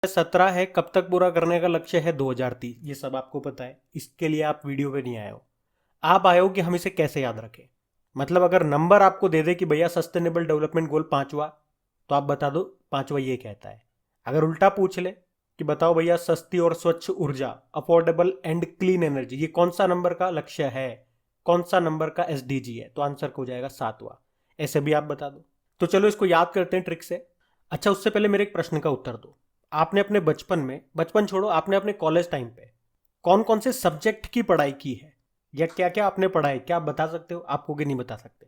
17 है, कब तक पूरा करने का लक्ष्य है 2030। ये सब आपको पता है, इसके लिए आप वीडियो पे नहीं आए हो। आप आए हो कि हम इसे कैसे याद रखें। मतलब अगर नंबर आपको दे दे कि भैया सस्टेनेबल डेवलपमेंट गोल 5वां, तो आप बता दो 5वां ये कहता है। अगर उल्टा पूछ ले कि बताओ भैया सस्ती और स्वच्छ ऊर्जा, अफोर्डेबल एंड क्लीन एनर्जी, ये कौन सा नंबर का लक्ष्य है, कौन सा नंबर का एसडीजी है, तो आंसर हो जाएगा 7वां। ऐसे भी आप बता दो। तो चलो इसको याद करते हैं ट्रिक से। अच्छा, उससे पहले मेरे एक प्रश्न का उत्तर दो। आपने अपने बचपन में, बचपन छोड़ो, आपने अपने कॉलेज टाइम पे कौन कौन से सब्जेक्ट की पढ़ाई की है, या क्या क्या आपने पढ़ा है? क्या आप बता सकते हो? आपको कि नहीं बता सकते?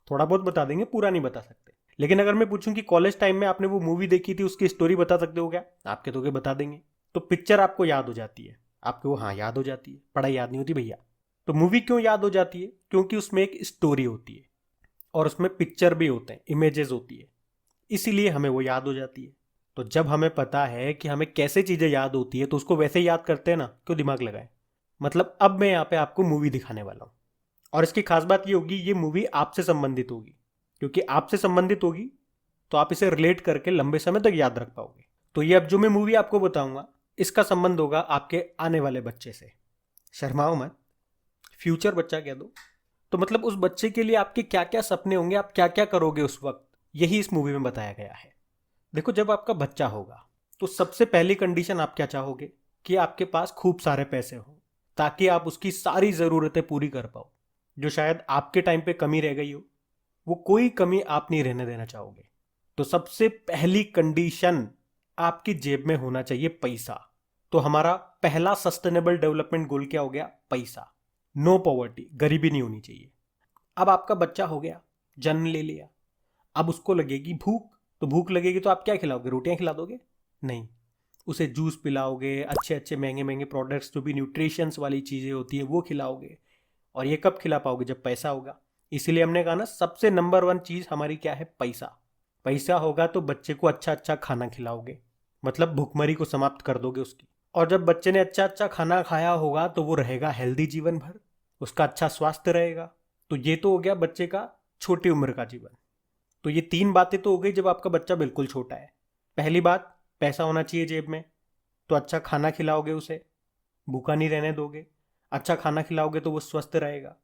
थोड़ा बहुत बता देंगे, पूरा नहीं बता सकते। लेकिन अगर मैं पूछूं कि कॉलेज टाइम में आपने वो मूवी देखी थी, उसकी स्टोरी बता सकते हो क्या? आपके तो बता देंगे। तो पिक्चर आपको याद हो जाती है, आपको हाँ याद हो जाती है, पढ़ाई याद नहीं होती भैया। तो मूवी क्यों याद हो जाती है? क्योंकि उसमें एक स्टोरी होती है और उसमें पिक्चर भी होते हैं, इमेजेस होती है, इसीलिए हमें वो याद हो जाती है। तो जब हमें पता है कि हमें कैसे चीज़ें याद होती है, तो उसको वैसे याद करते हैं ना, क्यों दिमाग लगाएं। मतलब अब मैं यहाँ पे आपको मूवी दिखाने वाला हूँ, और इसकी खास बात ये होगी, ये मूवी आपसे संबंधित होगी। क्योंकि आपसे संबंधित होगी तो आप इसे रिलेट करके लंबे समय तक याद रख पाओगे। तो ये अब जो मैं मूवी आपको बताऊंगा, इसका संबंध होगा आपके आने वाले बच्चे से। शर्माओ मत, फ्यूचर बच्चा कह दो। तो मतलब उस बच्चे के लिए आपके क्या क्या सपने होंगे, आप क्या क्या करोगे उस वक्त, यही इस मूवी में बताया गया है। देखो, जब आपका बच्चा होगा तो सबसे पहली कंडीशन आप क्या चाहोगे? कि आपके पास खूब सारे पैसे हो, ताकि आप उसकी सारी ज़रूरतें पूरी कर पाओ। जो शायद आपके टाइम पे कमी रह गई हो, वो कोई कमी आप नहीं रहने देना चाहोगे। तो सबसे पहली कंडीशन, आपकी जेब में होना चाहिए पैसा। तो हमारा पहला सस्टेनेबल डेवलपमेंट गोल क्या हो गया? पैसा। नो पॉवर्टी, गरीबी नहीं होनी चाहिए। अब आपका बच्चा हो गया, जन्म ले लिया। अब उसको लगेगी भूख। तो भूख लगेगी तो आप क्या खिलाओगे? रोटियां खिला दोगे? नहीं, उसे जूस पिलाओगे, अच्छे अच्छे महंगे महंगे प्रोडक्ट्स, जो भी न्यूट्रिशंस वाली चीज़ें होती है वो खिलाओगे। और ये कब खिला पाओगे? जब पैसा होगा। इसीलिए हमने कहा ना, सबसे नंबर 1 चीज़ हमारी क्या है? पैसा। पैसा होगा तो बच्चे को अच्छा अच्छा खाना खिलाओगे, मतलब भूखमरी को समाप्त कर दोगे उसकी। और जब बच्चे ने अच्छा अच्छा खाना खाया होगा तो वो रहेगा हेल्दी जीवन भर, उसका अच्छा स्वास्थ्य रहेगा। तो ये तो हो गया बच्चे का छोटी उम्र का जीवन। तो ये 3 बातें तो हो गई जब आपका बच्चा बिल्कुल छोटा है। पहली बात, पैसा होना चाहिए जेब में, तो अच्छा खाना खिलाओगे उसे, भूखा नहीं रहने दोगे। अच्छा खाना खिलाओगे तो वो स्वस्थ रहेगा।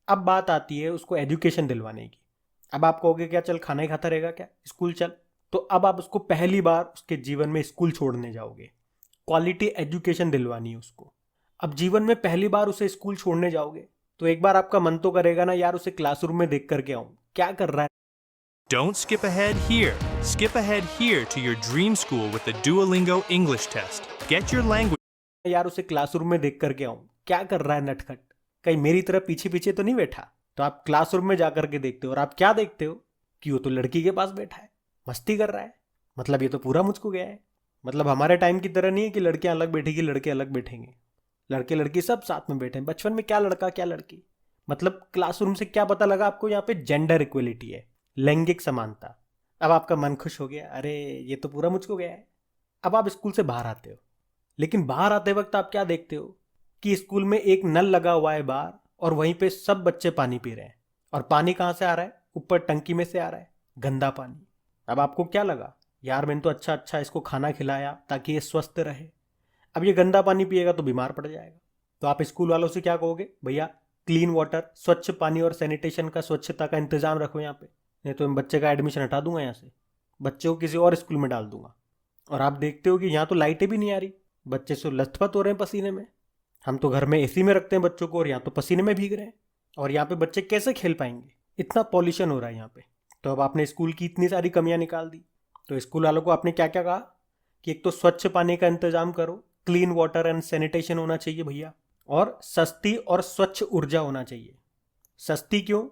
अब बात आती है उसको एजुकेशन दिलवाने की। अब आप कहोगे क्या चल खाना ही खाता रहेगा क्या, स्कूल चल। तो अब आप उसको पहली बार उसके जीवन में स्कूल छोड़ने जाओगे, क्वालिटी एजुकेशन दिलवानी है उसको। अब जीवन में पहली बार उसे स्कूल छोड़ने जाओगे, तो एक बार आपका मन तो करेगा ना यार, उसे क्लासरूम में देख करके आऊं क्या कर रहा है। Don't skip ahead here. Skip ahead here to your dream school with the Duolingo English test. Get your language. यार उसे क्लासरूम में देख करके आऊं क्या कर रहा है नटखट, कहीं मेरी तरह पीछे पीछे तो नहीं बैठा। तो आप क्लासरूम में जाकर के देखते हो, और आप क्या देखते हो? कि वो तो लड़की के पास बैठा है, मस्ती कर रहा है। मतलब ये तो पूरा मुझको गया है। मतलब हमारे टाइम की तरह नहीं है कि लड़कियां अलग बैठेगी लड़के अलग बैठेंगे। लड़के लड़की सब साथ में बैठे हैं। बचपन में क्या लड़का क्या लड़की। मतलब क्लासरूम से क्या पता लगा आपको? यहाँ पे जेंडर इक्वलिटी है, लैंगिक समानता। अब आपका मन खुश हो गया, अरे ये तो पूरा मुझको गया है। अब आप स्कूल से बाहर आते हो, लेकिन बाहर आते वक्त आप क्या देखते हो? कि स्कूल में एक नल लगा हुआ है बाहर, और वहीं पे सब बच्चे पानी पी रहे हैं। और पानी कहाँ से आ रहा है? ऊपर टंकी में से आ रहा है, गंदा पानी। अब आपको क्या लगा? यार मैंने तो अच्छा अच्छा इसको खाना खिलाया ताकि ये स्वस्थ रहे, अब ये गंदा पानी पिएगा तो बीमार पड़ जाएगा। तो आप स्कूल वालों से क्या कहोगे? भैया क्लीन वाटर, स्वच्छ पानी और सैनिटेशन का, स्वच्छता का इंतजाम रखो यहाँ पे, नहीं तो मैं बच्चे का एडमिशन हटा दूंगा यहाँ से, बच्चे को किसी और स्कूल में डाल दूंगा। और आप देखते हो कि यहाँ तो लाइटें भी नहीं आ रही, बच्चे से लथपथ हो रहे हैं पसीने में। हम तो घर में एसी में रखते हैं बच्चों को, और यहाँ तो पसीने में भीग रहे हैं। और यहाँ पे बच्चे कैसे खेल पाएंगे? इतना पॉल्यूशन हो रहा है यहाँ पे। तो अब आपने स्कूल की इतनी सारी कमियां निकाल दी। तो स्कूल वालों को आपने क्या क्या कहा? कि एक तो स्वच्छ पानी का इंतजाम करो, क्लीन वाटर एंड सैनिटेशन होना चाहिए भैया, और सस्ती और स्वच्छ ऊर्जा होना चाहिए। सस्ती क्यों?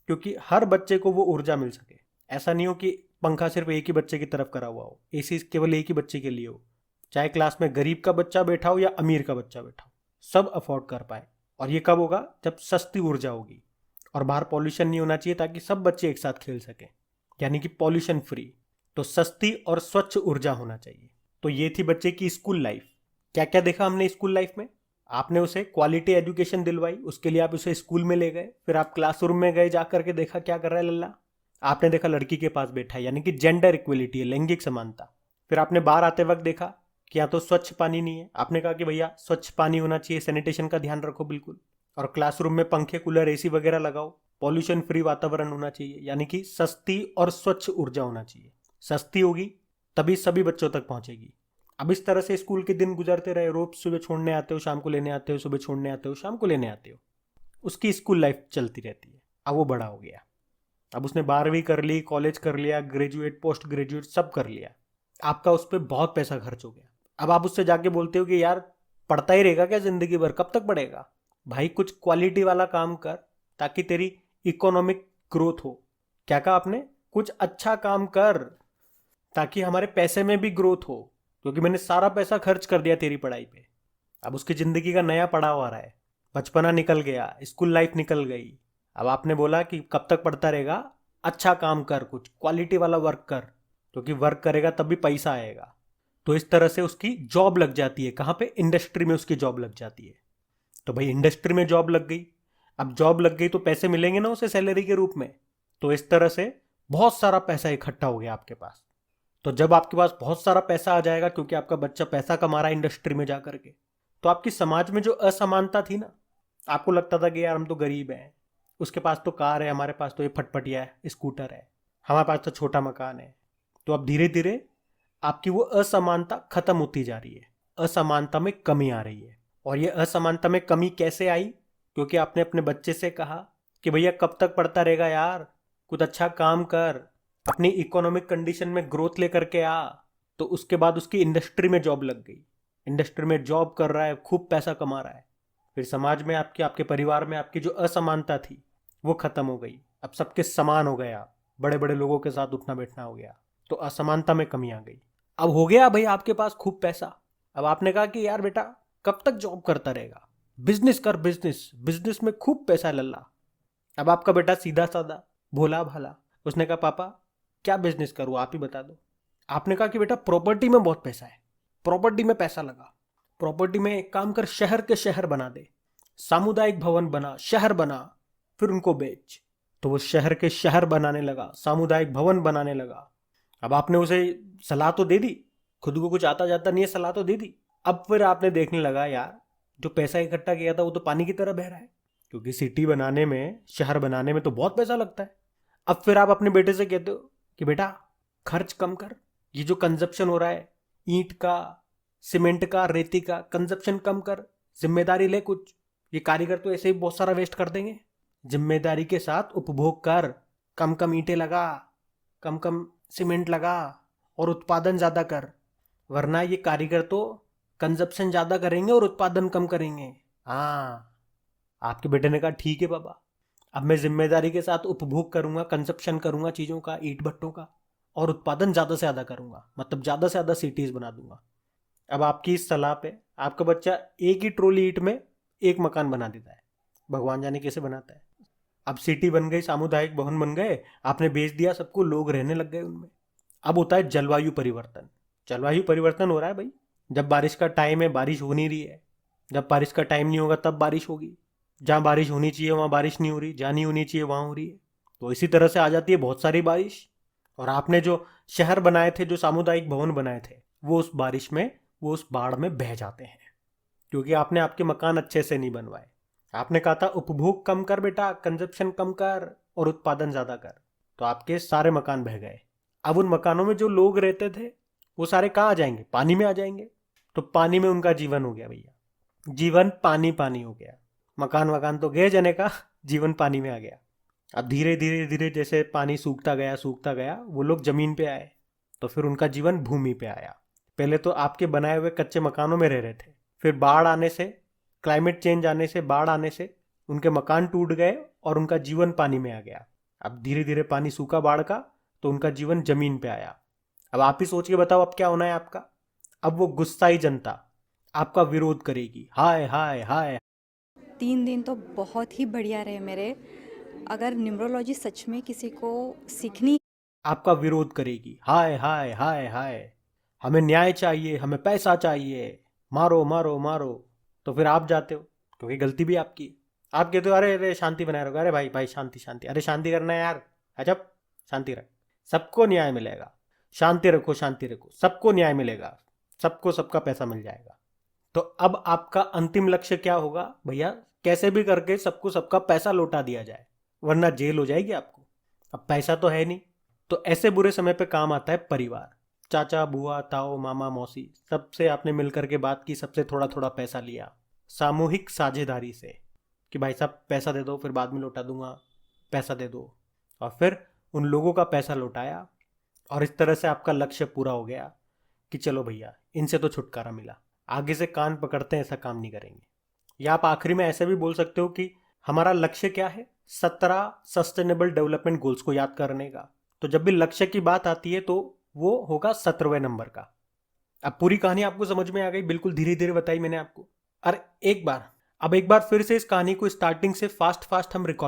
क्योंकि हर बच्चे को वो ऊर्जा मिल सके। ऐसा नहीं हो कि पंखा सिर्फ एक ही बच्चे की तरफ करा हुआ हो, एसी केवल एक ही बच्चे के लिए हो। चाहे क्लास में गरीब का बच्चा बैठा हो या अमीर का बच्चा बैठा हो, सब अफोर्ड कर पाए। और ये कब होगा? जब सस्ती ऊर्जा होगी और बाहर पॉल्यूशन नहीं होना चाहिए, ताकि सब बच्चे एक साथ खेल सकें, यानी कि पॉल्यूशन फ्री। तो सस्ती और स्वच्छ ऊर्जा होना चाहिए। तो ये थी बच्चे की स्कूल लाइफ। क्या क्या देखा हमने स्कूल लाइफ में? आपने उसे क्वालिटी एजुकेशन दिलवाई, उसके लिए आप उसे स्कूल में ले गए। फिर आप क्लासरूम में गए, जाकर के देखा क्या कर रहा है लल्ला। आपने देखा लड़की के पास बैठा है, यानी कि जेंडर इक्वलिटी है, लैंगिक समानता। फिर आपने बाहर आते वक्त देखा कि यहाँ तो स्वच्छ पानी नहीं है, आपने कहा कि भैया स्वच्छ पानी होना चाहिए, सैनिटेशन का ध्यान रखो बिल्कुल, और क्लासरूम में पंखे कूलर एसी वगैरह लगाओ, पॉल्यूशन फ्री वातावरण होना चाहिए, यानी कि सस्ती और स्वच्छ ऊर्जा होना चाहिए। सस्ती होगी तभी सभी बच्चों तक पहुंचेगी। अब इस तरह से स्कूल के दिन गुजरते रहे, रोज सुबह छोड़ने आते हो, शाम को लेने आते हो, सुबह छोड़ने आते हो, शाम को लेने आते हो, उसकी स्कूल लाइफ चलती रहती है। अब वो बड़ा हो गया, अब उसने 12वीं कर ली, कॉलेज कर लिया, ग्रेजुएट पोस्ट ग्रेजुएट सब कर लिया, आपका उस पर बहुत पैसा खर्च हो गया। अब आप उससे जाके बोलते हो कि यार पढ़ता ही रहेगा क्या जिंदगी भर, कब तक पढ़ेगा भाई, कुछ क्वालिटी वाला काम कर ताकि तेरी इकोनॉमिक ग्रोथ हो। क्या कहा आपने, कुछ अच्छा काम कर ताकि हमारे पैसे में भी ग्रोथ हो, क्योंकि मैंने सारा पैसा खर्च कर दिया तेरी पढ़ाई पे। अब उसकी जिंदगी का नया पड़ाव आ रहा है, बचपना निकल गया, स्कूल लाइफ निकल गई। अब आपने बोला कि कब तक पढ़ता रहेगा, अच्छा काम कर, कुछ क्वालिटी वाला वर्क कर, क्योंकि वर्क करेगा तब भी पैसा आएगा। तो इस तरह से उसकी जॉब लग जाती है, कहाँ पे, इंडस्ट्री में उसकी जॉब लग जाती है। तो भाई इंडस्ट्री में जॉब लग गई, अब जॉब लग गई तो पैसे मिलेंगे ना उसे सैलरी के रूप में। तो इस तरह से बहुत सारा पैसा इकट्ठा हो गया आपके पास। तो जब आपके पास बहुत सारा पैसा आ जाएगा, क्योंकि आपका बच्चा पैसा कमा रहा है इंडस्ट्री में जा करके, तो आपकी समाज में जो असमानता थी ना, आपको लगता था कि यार हम तो गरीब हैं, उसके पास तो कार है, हमारे पास तो ये फटफटिया है, स्कूटर है, हमारे पास तो छोटा मकान है। तो अब धीरे धीरे आपकी वो असमानता खत्म होती जा रही है, असमानता में कमी आ रही है। और ये असमानता में कमी कैसे आई, क्योंकि आपने अपने बच्चे से कहा कि भैया कब तक पढ़ता रहेगा यार, कुछ अच्छा काम कर, अपनी इकोनॉमिक कंडीशन में ग्रोथ लेकर के आ। तो उसके बाद उसकी इंडस्ट्री में जॉब लग गई, इंडस्ट्री में जॉब कर रहा है, खूब पैसा कमा रहा है। फिर समाज में आपके आपके परिवार में आपकी जो असमानता थी वो खत्म हो गई, अब सबके समान हो गया, बड़े बड़े लोगों के साथ उठना बैठना हो गया, तो असमानता में कमी आ गई। अब हो गया भाई आपके पास खूब पैसा, अब आपने कहा कि यार बेटा कब तक जॉब करता रहेगा, बिजनेस कर, बिजनेस, बिजनेस में खूब पैसा लल्ला। अब आपका बेटा सीधा साधा भोला भाला, उसने कहा पापा क्या बिजनेस करूँ आप ही बता दो। आपने कहा कि बेटा प्रॉपर्टी में बहुत पैसा है, प्रॉपर्टी में पैसा लगा, प्रॉपर्टी में एक काम कर, शहर के शहर बना दे, सामुदायिक भवन बना, शहर बना, फिर उनको बेच। तो वो शहर के शहर बनाने लगा, सामुदायिक भवन बनाने लगा। अब आपने उसे सलाह तो दे दी, खुद को कुछ आता जाता नहीं है, सलाह तो दे दी। अब फिर आपने देखने लगा यार जो पैसा इकट्ठा किया था वो तो पानी की तरह बह रहा है, क्योंकि सिटी बनाने में, शहर बनाने में तो बहुत पैसा लगता है। अब फिर आप अपने बेटे से कहते हो कि बेटा खर्च कम कर, ये जो कंजप्शन हो रहा है ईंट का, सीमेंट का, रेती का, कंजप्शन कम कर, जिम्मेदारी ले कुछ, ये कारीगर तो ऐसे ही बहुत सारा वेस्ट कर देंगे, जिम्मेदारी के साथ उपभोग कर, कम कम ईंटें लगा, कम कम सीमेंट लगा और उत्पादन ज़्यादा कर, वरना ये कारीगर तो कंजप्शन ज़्यादा करेंगे और उत्पादन कम करेंगे। हाँ, आपके बेटे ने कहा ठीक है पापा, अब मैं जिम्मेदारी के साथ उपभोग करूंगा, कंजप्शन करूंगा चीज़ों का, ईंट भट्टों का, और उत्पादन ज़्यादा से ज़्यादा करूंगा, मतलब ज़्यादा से ज़्यादा सिटीज़ बना दूंगा। अब आपकी इस सलाह पे आपका बच्चा एक ही ट्रोली ईंट में एक मकान बना देता है, भगवान जाने कैसे बनाता है। अब सिटी बन गई, सामुदायिक भवन बन गए, आपने बेच दिया सबको, लोग रहने लग गए उनमें। अब होता है जलवायु परिवर्तन, जलवायु परिवर्तन हो रहा है भाई, जब बारिश का टाइम है बारिश हो नहीं रही है, जब बारिश का टाइम नहीं होगा तब बारिश होगी, जहाँ बारिश होनी चाहिए वहाँ बारिश नहीं हो रही, जहाँ नहीं होनी चाहिए वहाँ हो रही है। तो इसी तरह से आ जाती है बहुत सारी बारिश। और आपने जो शहर बनाए थे, जो सामुदायिक भवन बनाए थे, वो उस बारिश में, वो उस बाढ़ में बह जाते हैं, क्योंकि आपने आपके मकान अच्छे से नहीं बनवाए। आपने कहा था उपभोग कम कर बेटा, कंजप्शन कम कर और उत्पादन ज़्यादा कर, तो आपके सारे मकान बह गए। अब उन मकानों में जो लोग रहते थे वो सारे कहाँ आ जाएंगे, पानी में आ जाएंगे। तो पानी में उनका जीवन हो गया भैया, जीवन पानी पानी हो गया, मकान वकान तो गए जने का, जीवन पानी में आ गया। अब धीरे धीरे धीरे जैसे पानी सूखता गया वो लोग जमीन पे आए, तो फिर उनका जीवन भूमि पे आया। पहले तो आपके बनाए हुए कच्चे मकानों में रह रहे थे, फिर बाढ़ आने से, क्लाइमेट चेंज आने से, बाढ़ आने से उनके मकान टूट गए और उनका जीवन पानी में आ गया। अब धीरे धीरे पानी सूखा बाढ़ का, तो उनका जीवन जमीन पे आया। अब आप ही सोच के बताओ अब क्या होना है आपका। अब वो गुस्साई जनता आपका विरोध करेगी, हाय हाय हाय। 3 दिन तो बहुत ही बढ़िया रहे मेरे। अगर न्यूमरोलॉजी सच में किसी को सीखनी, आपका विरोध करेगी, हाय हाय हाय हाय, हमें न्याय चाहिए, हमें पैसा चाहिए, मारो मारो मारो। तो फिर आप जाते हो, क्योंकि गलती भी आपकी है। आप कहते हो अरे अरे शांति बनाए रखो, अरे भाई भाई शांति शांति, अरे शांति करना है यार, अजब शांति रख, सबको न्याय मिलेगा। शांति रखो, शांति रखो, सबको न्याय मिलेगा, सबको सबका पैसा मिल जाएगा। तो अब आपका अंतिम लक्ष्य क्या होगा भैया? कैसे भी करके सबको सबका पैसा लौटा दिया जाए, वरना जेल हो जाएगी आपको। अब पैसा तो है नहीं, तो ऐसे बुरे समय पे काम आता है परिवार। चाचा, बुआ, ताऊ, मामा, मौसी, सबसे आपने मिलकर के बात की, सबसे थोड़ा थोड़ा पैसा लिया सामूहिक साझेदारी से कि भाई साहब पैसा दे दो, फिर बाद में लौटा दूंगा, पैसा दे दो। और फिर उन लोगों का पैसा लौटाया, और इस तरह से आपका लक्ष्य पूरा हो गया कि चलो भैया इनसे तो छुटकारा मिला, आगे से कान पकड़ते हैं, ऐसा काम नहीं करेंगे। या आप आखिरी में ऐसे भी बोल सकते हो कि हमारा लक्ष्य क्या है? 17 सस्टेनेबल डेवलपमेंट गोल्स को याद करने का। तो जब भी लक्ष्य की बात आती है तो वो होगा 17वें नंबर का। अब पूरी कहानी आपको समझ में आ गई, बिल्कुल धीरे धीरे बताई मैंने आपको। अरे एक बार फिर से इस कहानी को स्टार्टिंग से फास्ट फास्ट हम रिकॉल